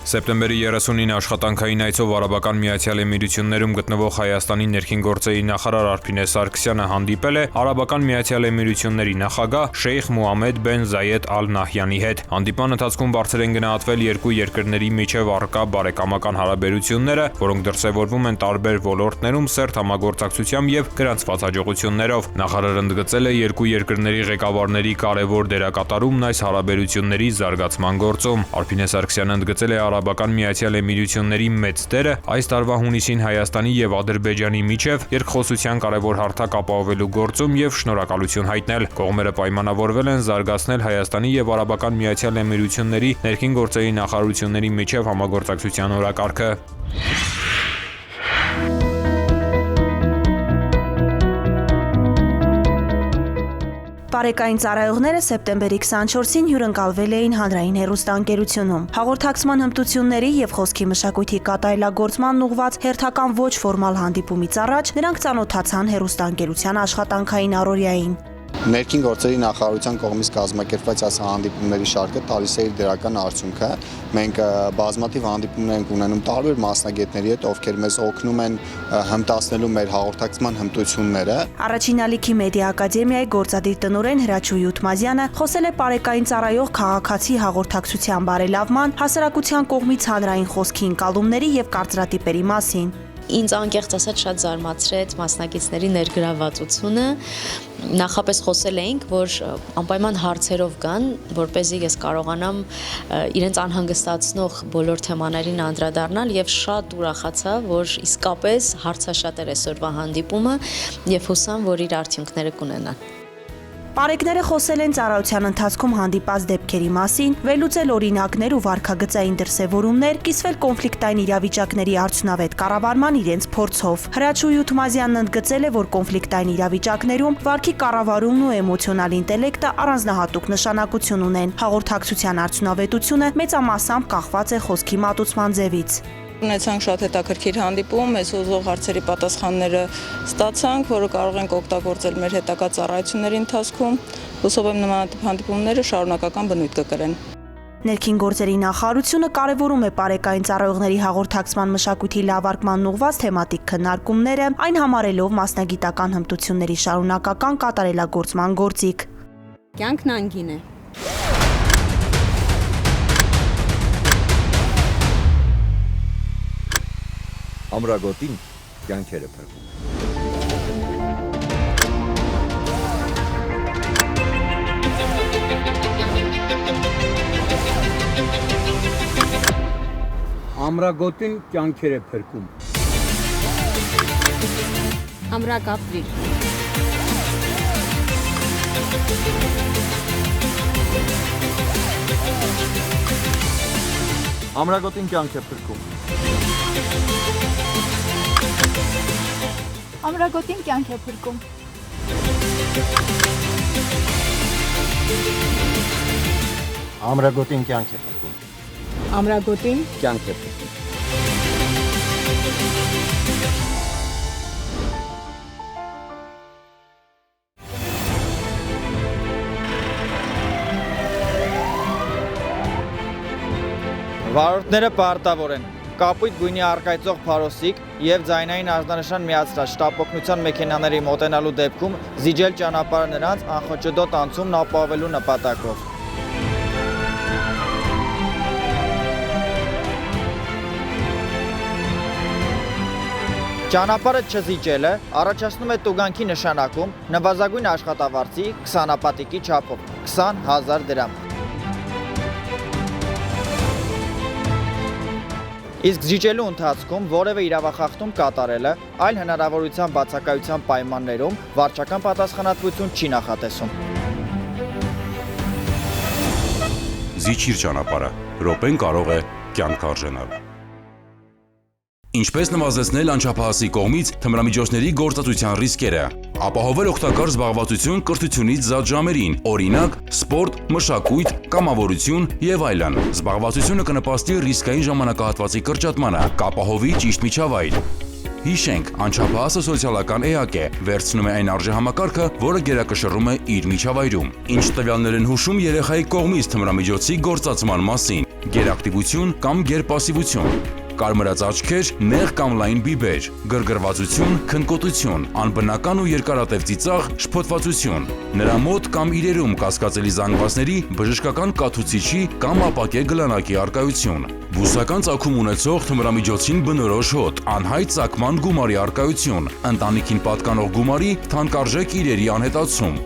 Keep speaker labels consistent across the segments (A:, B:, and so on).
A: Սեպտեմբերի 30-ին աշխատանքային այցով Արաբական Միացյալ Էմիրություններում գտնվող Հայաստանի ներքին գործերի նախարար Արփինե Սարգսյանը հանդիպել է Արաբական Միացյալ Էմիրությունների նախագահ Շեյխ Մուհամմեդ բեն Զայեդ Ալ Նահյանի հետ։ Հանդիպման ընթացքում բարձր են գնահատվել երկու երկրների միջև առկա բարեկամական հարաբերությունները, որոնք դրսևորվում են տարբեր ոլորտներում սերտ համագործակցությամբ եւ գրանցված հաջողություններով։ Նախարարը ընդգծել է երկու երկրների ղեկավարների կարևոր դերակատարումն այս հարաբերությունների զարգացման գործում։ Արփինե Սարգսյանը ընդգծել է Արաբական Միացյալ Էմիրությունների մեծ դերը այս տարվա հունիսին Հայաստանի եւ Ադրբեջանի միջև երկխոսության կարևոր հարթակ ապահովելու գործում եւ շնորհակալություն հայտնել։ Կողմերը պայմանավորվել են զարգացնել Հայաստանի եւ Արաբական Միացյալ Էմիրությունների ներքին գործերի նախարարությունների միջև համագործակցության օրակարգը։
B: Բարեկային ծառայողները սեպտեմբերի 24-ին հյուրընկալվել էին հանրային հեռուստաընկերությունում։ Հաղորդակցման հմտությունների եւ խոսքի մշակույթի կատարելագործման ուղղված հերթական ոչ ֆորմալ հանդիպումից առաջ նրանք ծանոթացան հեռուստաընկերության աշխատանքային առօրյային։
C: Ներքին գործերի նախարարության կողմից կազմակերպված այս հանդիպումների շարքը տալիս է իր դրական արդյունքը։ Մենք բազմաթիվ հանդիպումներ ենք ունենում տարբեր մասնագետների հետ, ովքեր մեզ օգնում են հմտացնելու մեր հաղորդակցման հմտությունները։
B: Առաջին ալիքի մեդիա ակադեմիայի գործադիր տնօրեն Հրաչուհի Ութմազյանը խոսել է պարեկային ծառայող քաղաքացի հաղորդակցության բարելավման, հասարակության կողմից հանրային խոսքի ընկալումների եւ կարծրատիպերի մասին։
D: Ինձ անկեղծ ասած շատ զարմացրեց մասնակիցների ներգրավվածությունը։ Նախապես խոսել էինք, որ անպայման հարցերով գան, որպեսզի ես կարողանամ իրենց անհանգստացնող բոլոր թեմաներին անդրադառնալ եւ շատ ուրախացա, որ իսկապես հարցաշատ էր այսօրվա հանդիպումը եւ հուսամ, որ իր արդյունքները կունենա։
B: Պարեկները խոսել են ծառայության ընթացքում հանդիպած դեպքերի մասին, վերլուծել օրինակներ ու վարքագծային դրսևորումներ, կիսվել կոնֆլիկտային իրավիճակների արդյունավետ կառավարման իրենց փորձով։ Հրաչուհի Ութմազյանն ընդգծել է, որ կոնֆլիկտային իրավիճակներում վարքի կառավարումն ու էմոցիոնալ ինտելեկտը առանձնահատուկ նշանակություն ունեն։ Հաղորդակցության արդյունավետությունը մեծամասամբ կախված է խոսքի մատուցման ձևից։
E: Ունեցանք շատ հետաքրքիր հանդիպում, մեզ ուզող հարցերի պատասխանները ստացանք, որը կարող ենք օգտագործել մեր հետագա ծառայությունների ընթացքում։ Հուսով եմ նմանատիպ հանդիպումները շարունակական բնույթ կկրեն։
B: Ներքին գործերի նախարարությունը կարևորում է պարեկային ծառայողների հաղորդակցման մշակույթի լավարկման ուղղված թեմատիկ քննարկումները, այն համարելով մասնագիտական հմտությունների շարունակական կատարելագործման գործիք։
F: Կյանքն անգին է։
G: Ամրագոտին կյանքեր է փրկում։
H: Ամրագոտին կյանքեր է փրկում։
F: Ամրակապրիլ։
G: Ամրագոտին կյանք է փրկում։
I: Ամրագոտին կյանք է փրկում։
C: Ամրագոտին կյանք է փրկում։
F: Ամրագոտին
H: Կյանք է փրկում։
J: Վարորդները պարտավոր են կապույտ գույնի առկայծող փարոսիկ եւ ձայնային ազդանշան միացրած շտապօգնության մեքենաների մոտենալու դեպքում զիջել ճանապարհը նրանց անխոճոդոտ անցումն ապահովելու նպատակով։ Ճանապարհը չզիջելը առաջացնում է տուգանքի նշանակում նվազագույն աշխատավարձի 20 ապատիկի չափով 20,000 դրամ։ Իսկ զիջելու ընթացքում որևէ իրավախախտում կատարելը այլ հնարավորության բացակայության պայմաններում վարչական պատասխանատվություն չի նախատեսում։
K: Զիջիր ճանապարհը, րոպեն կարող է կյանք արժենալ։ Ինչպես նվազեցնել անչափահասի կողմից թմրամիջոցների գործածության ռիսկերը, ապահովել օգտակար զբաղվածություն կրթությունից զատ ժամերին, օրինակ, սպորտ, մշակույթ, կամավորություն եւ այլն։ Զբաղվածությունը կնպաստի ռիսկային ժամանակահատվածի կրճատմանը, կապահովի ճիշտ միջավայր։ Հիշենք, անչափահասը սոցիալական էակ է, վերցնում է այն արժեհամակարգը, որը գերակշռում է իր միջավայրում։ Ինչ տվյալներ են հուշում երեխայի կողմից թմրամիջոցի գործածման մասին։ գերակտիվություն կամ գերպասիվություն, կարմրած աչքեր, նեղ կամ լայն բիբեր, գրգռվածություն, քնկոտություն, անբնական ու երկարատև ծիծաղ, շփոթվածություն, նրա մոտ կամ իրերում կասկածելի զանգվածների բժշկական կաթուցիչի կամ ապակե գլանակի առկայություն, բուսական ծագում ունեցող թմրամիջոցին բնորոշ հոտ, անհայտ ծագման գումարի առկայություն, ընտանիքին պատկանող գումարի թանկարժեք իրերի անհետացում,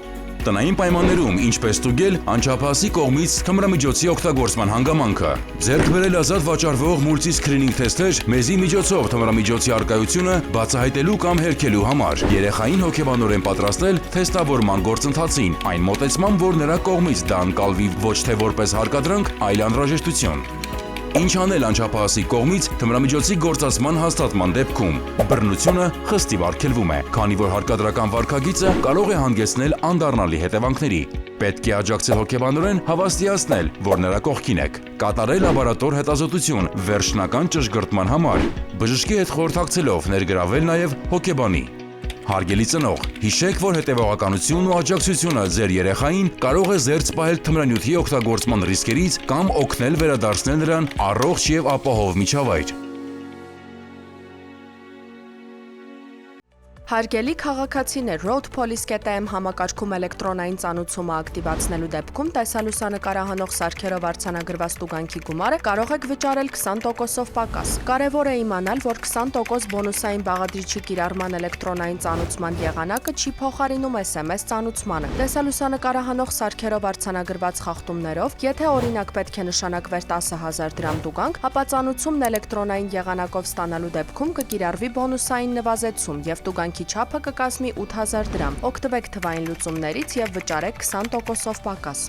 K: տնային պայմաններում ինչպես ստուգել անչափահասի կողմից թմրամիջոցի օգտագործման հանգամանքը, ձեռք բերել ազատ վաճառվող մուլտի սքրինինգ թեստեր մեզի միջոցով թմրամիջոցի առկայությունը բացահայտելու կամ հերքելու համար, երեխային հոգեբանորեն պատրաստել թեստավորման գործընթացին, այն մոտեցմամբ, որ նրա կողմից դա ընկալվի ոչ թե որպես հարկադրանք, այլ անհրաժեշտություն։ Ինչ անել անչափահասի կողմից թմրամիջոցի գործածման հաստատման դեպքում։ Բռնությունը խստիվ արգելվում է, քանի որ հարկադրական վարքագիծը կարող է հանգեցնել անդառնալի հետևանքների։ Պետք է աջակցել հոգեբանորեն հավաստիացնել, որ նրա կողքին եք։ Կատարել լաբորատոր հետազոտություն վերջնական ճշգրտման համար, բժշկի հետ խորհրդակցելով ներգրավել նաև հոգեբանի։ Հարգելի ծնող, հիշեք, որ հետևողականությունն ու աջակցությունը ձեր երեխային կարող է զերծ պահել թմրանյութի օգտագործման ռիսկերից կամ օգնել վերադարձնել նրան առողջ եւ ապահով միջավայր։
B: Հարգելի քաղաքացիներ, Road Police.am համակարգում էլեկտրոնային ծանուցումը ակտիվացնելու դեպքում տեսալուսանկարահանող սարքերով արձանագրված տուգանքի գումարը կարող եք վճարել 20%-ով պակաս։ Կարևոր է իմանալ, որ 20% բոնուսային բաղադրիչի կիրառման էլեկտրոնային ծանուցման եղանակը չի փոխարինում SMS ծանուցմանը։ Տեսալուսանկարահանող սարքերով արձանագրված խախտումներով, եթե օրինակ պետք է նշանակվեր 10,000 դրամ տուգանք, ապա ծանուցումն էլեկտրոնային եղանակով ստանալու դեպքում կկիրառվի բոնուսային նվազեցում եւ տուգանքի չափը կկազմի 8000 դրամ։ Օգտվեք թվային լուծումներից եւ վճարեք 20%-ով պակաս։